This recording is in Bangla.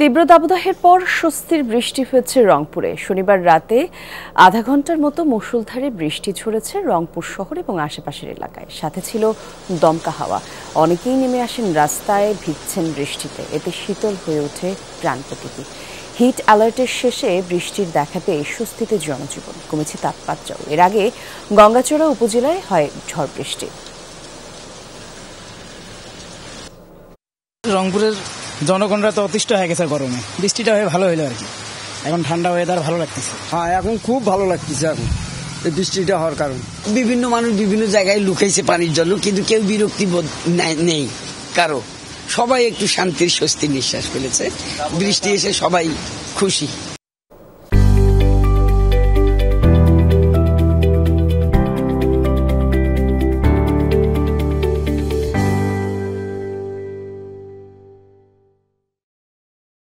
তীব্র দাবদাহের পর স্বস্তির বৃষ্টি হয়েছে রংপুরে। শনিবার রাতে আধা ঘন্টার মতো মুষলধারে বৃষ্টি ঝরেছে রংপুর শহর এবং আশেপাশের এলাকায়। সাথে ছিল দমকা হাওয়া। অনেকেই নেমে আসেন রাস্তায়, ভিজছেন বৃষ্টিতে। এতে শীতল হয়ে ওঠে প্রাণ প্রকৃতি। হিট অ্যালার্টের শেষে বৃষ্টির দেখা পেয়ে স্বস্তিতে জনজীবন, কমেছে তাপমাত্রাও। এর আগে গঙ্গাচড়া উপজেলায় হয় ঝড় বৃষ্টি। রংপুরের জনগণরা তো অতিষ্ঠ হয়ে গেছে গরমে, বৃষ্টিটা হয়ে ভালো হইলো আর কি। এখন ঠান্ডা ওয়েদার ভালো লাগতেছে। হ্যাঁ, এখন খুব ভালো লাগতেছে এখন এই বৃষ্টিটা হওয়ার কারণে। বিভিন্ন মানুষ বিভিন্ন জায়গায় লুকাইছে পানির জন্য, কিন্তু কেউ বিরক্তি বোধ নেই কারো। সবাই একটু শান্তির স্বস্তির নিঃশ্বাস ফেলেছে। বৃষ্টি এসে সবাই খুশি।